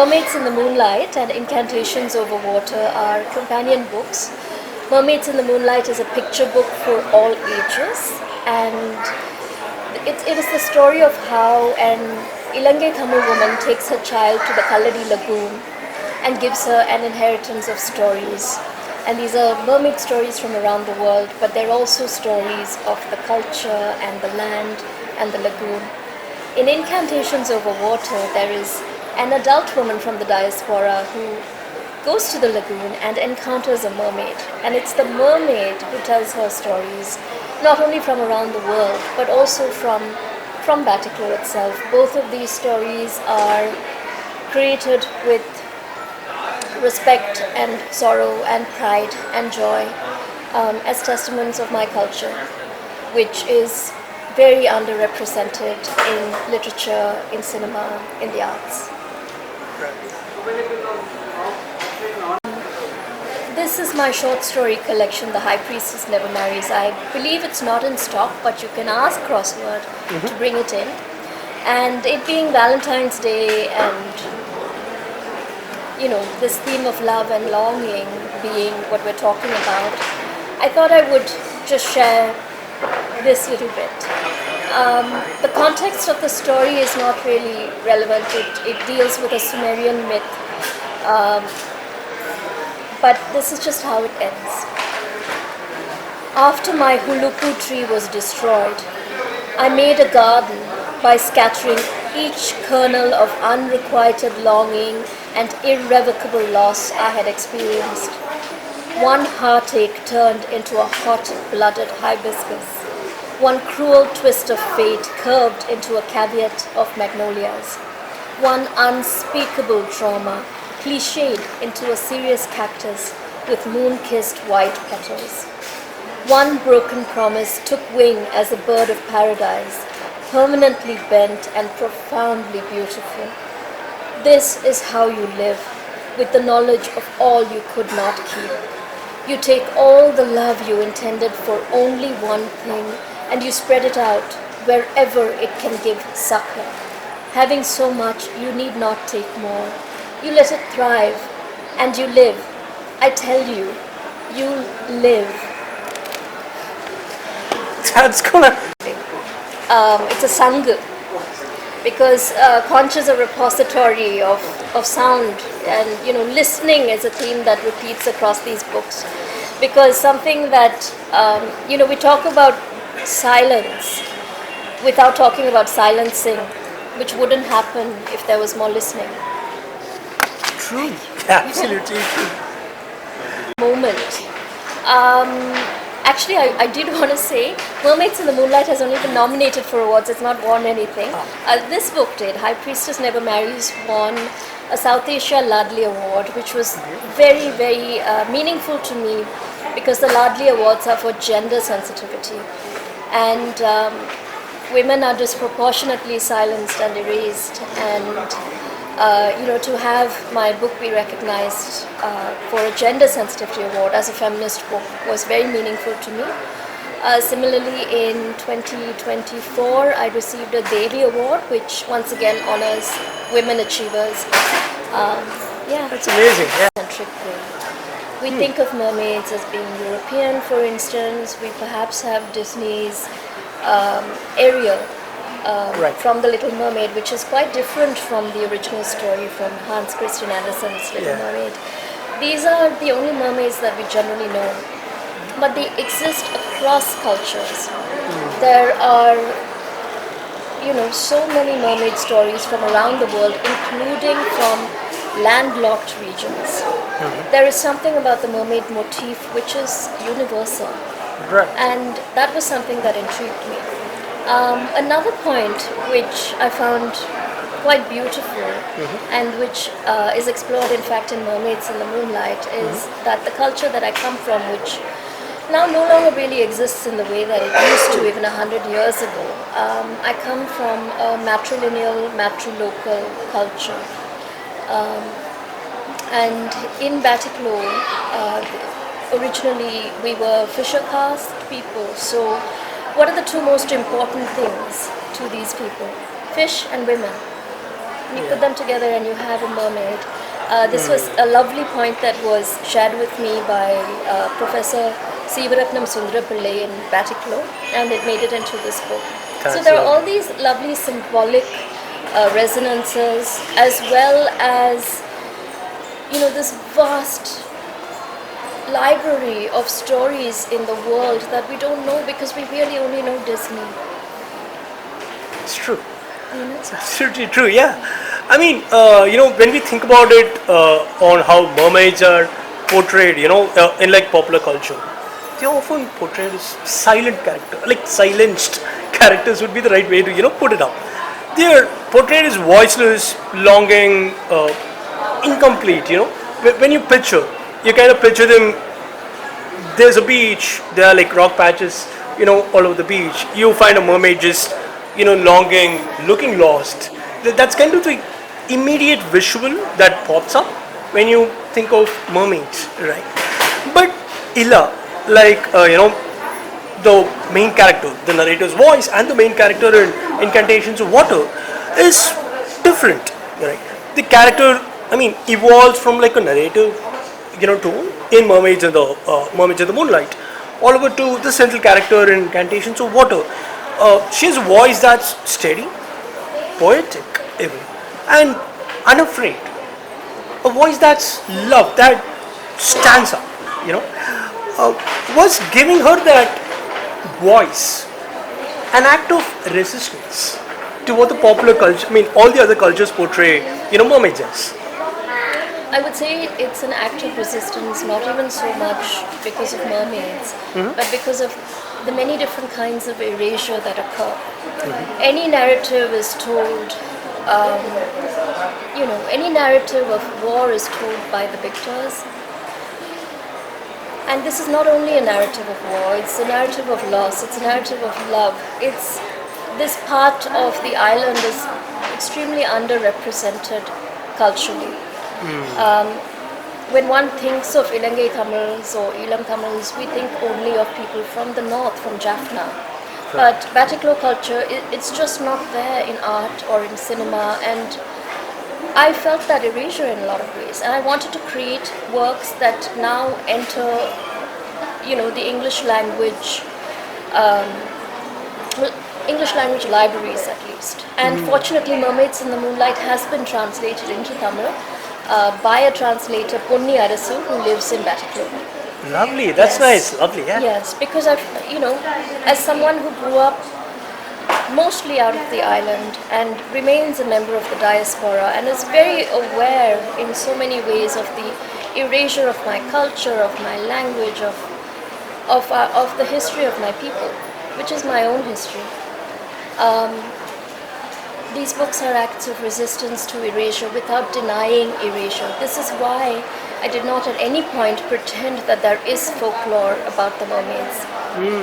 Mermaids in the Moonlight and Incantations Over Water are companion books. Mermaids in the Moonlight is a picture book for all ages, and it is the story of how an Ilangai Tamil woman takes her child to the Kalladi Lagoon and gives her an inheritance of stories. And these are mermaid stories from around the world, but they're also stories of the culture and the land and the lagoon. In Incantations Over Water, there is an adult woman from the diaspora who goes to the lagoon and encounters a mermaid. And it's the mermaid who tells her stories, not only from around the world, but also from Batticaloa itself. Both of these stories are created with respect and sorrow and pride and joy as testaments of my culture, which is very underrepresented in literature, in cinema, in the arts. This is my short story collection, The High Priestess Never Marries. I believe it's not in stock, but you can ask Crossword to bring it in. And it being Valentine's Day and this theme of love and longing being what we're talking about, I thought I would just share this little bit. The context of the story is not really relevant. It deals with a Sumerian myth, but this is just how it ends. After my hulupu tree was destroyed, I made a garden by scattering each kernel of unrequited longing and irrevocable loss I had experienced. One heartache turned into a hot-blooded hibiscus. One cruel twist of fate curved into a caveat of magnolias. One unspeakable trauma cliched into a serious cactus with moon-kissed white petals. One broken promise took wing as a bird of paradise, permanently bent and profoundly beautiful. This is how you live, with the knowledge of all you could not keep. You take all the love you intended for only one thing, and you spread it out wherever it can give succor. Having so much, you need not take more. You let it thrive, and you live. I tell you, you live. That's gonna... It's a sangha, because conch is a repository of sound, and listening is a theme that repeats across these books, because something that we talk about silence without talking about silencing, which wouldn't happen if there was more listening. True. Absolutely true. Moment. Actually, I did want to say, Mermaids in the Moonlight has only been nominated for awards. It's not won anything. This book did. High Priestess Never Marries won a South Asia Ladli Award, which was very, very meaningful to me, because the Ladli Awards are for gender sensitivity. And women are disproportionately silenced and erased. And to have my book be recognized for a gender sensitivity award as a feminist book was very meaningful to me. Similarly, in 2024, I received a Devi Award, which once again honors women achievers. That's amazing. Yeah. Centric way. We think of mermaids as being European, for instance. We perhaps have Disney's Ariel. From The Little Mermaid, which is quite different from the original story from Hans Christian Andersen's Little Mermaid. These are the only mermaids that we generally know, but they exist across cultures. There are, so many mermaid stories from around the world, including from landlocked regions. There is something about the mermaid motif which is universal, and that was something that intrigued me. Another point which I found quite beautiful and which is explored in fact in Mermaids in the Moonlight is that the culture that I come from, which now no longer really exists in the way that it used to even 100 years ago. I come from a matrilineal, matrilocal culture. And in Batticaloa, originally we were fisher caste people, so what are the two most important things to these people? Fish and women. You put them together and you have a mermaid. This was a lovely point that was shared with me by Professor Sivaratnam Sundarapillai in Batiklo, and it made it into this book. So there are all these lovely symbolic resonances, as well as this vast library of stories in the world that we don't know because we really only know Disney. It's true. It's absolutely true. Yeah. I mean, when we think about it, on how mermaids are portrayed, in like popular culture, they are often portrayed as silent character, like silenced characters would be the right way to put it up. They are portrayed as voiceless, longing, incomplete. When you picture, you kind of picture them. There's a beach. There are like rock patches, all over the beach. You find a mermaid just, longing, looking lost. That's kind of the immediate visual that pops up when you think of mermaids, right? But Illa, like the main character, the narrator's voice, and the main character in Incantations of Water is different, right? The character, evolves from like a narrative, tone in Mermaids in the Moonlight, all over to the central character in Incantations of Water. She has a voice that's steady, poetic, even, and unafraid. A voice that's love, that stands up, was giving her that voice an act of resistance to what the popular culture, all the other cultures portray, mermaids as. I would say it's an act of resistance, not even so much because of mermaids, but because of the many different kinds of erasure that occur. Any narrative is told, any narrative of war is told by the victors. And this is not only a narrative of war, it's a narrative of loss, it's a narrative of love. This part of the island is extremely underrepresented culturally. When one thinks of Ilangai Tamils or Ilam Tamils, we think only of people from the north, from Jaffna. But Batiklo culture, it's just not there in art or in cinema, and I felt that erasure in a lot of ways. And I wanted to create works that now enter, the English language, English language libraries at least. And fortunately, Mermaids in the Moonlight has been translated into Tamil by a translator, Ponni Arasu, who lives in Batiklo. Lovely, that's nice, lovely, yeah. Yes, because I've, as someone who grew up mostly out of the island and remains a member of the diaspora and is very aware in so many ways of the erasure of my culture, of my language, of the history of my people, which is my own history. These books are acts of resistance to erasure without denying erasure. This is why I did not at any point pretend that there is folklore about the mermaids.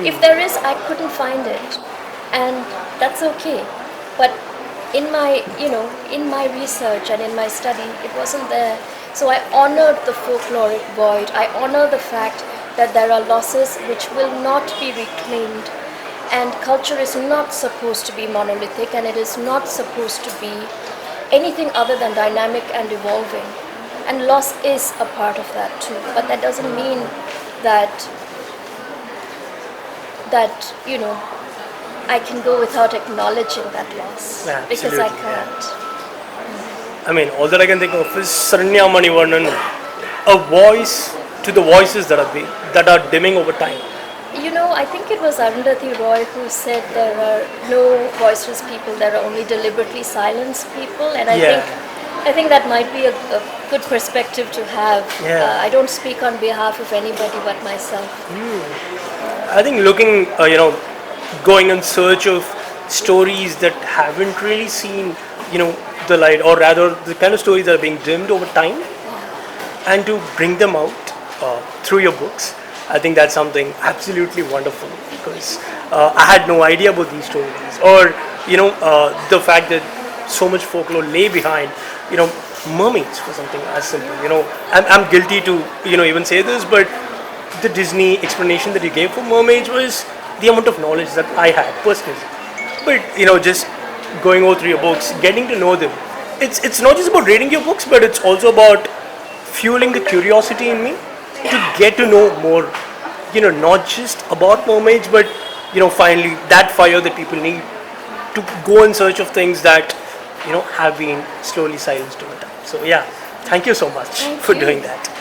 If there is, I couldn't find it, and that's okay. But in my, in my research and in my study, it wasn't there. So I honored the folkloric void. I honor the fact that there are losses which will not be reclaimed. And culture is not supposed to be monolithic, and it is not supposed to be anything other than dynamic and evolving. And loss is a part of that too. But that doesn't mean that I can go without acknowledging that loss. Because I can't. All that I can think of is Saranya Manivarnan, a voice to the voices that are dimming over time. I think it was Arundhati Roy who said there are no voiceless people, there are only deliberately silenced people, and I think that might be a good perspective to have. I don't speak on behalf of anybody but myself. I think looking, going in search of stories that haven't really seen, the light, or rather the kind of stories that are being dimmed over time, and to bring them out through your books. I think that's something absolutely wonderful, because I had no idea about these stories, or the fact that so much folklore lay behind mermaids for something as simple. I'm guilty to even say this, but the Disney explanation that you gave for mermaids was the amount of knowledge that I had personally. But just going over through your books, getting to know them it's not just about reading your books, but it's also about fueling the curiosity in me to get to know more. Not just about mermaids, but finally that fire that people need to go in search of things that have been slowly silenced over time. So yeah, thank you so much Thank for you. doing that.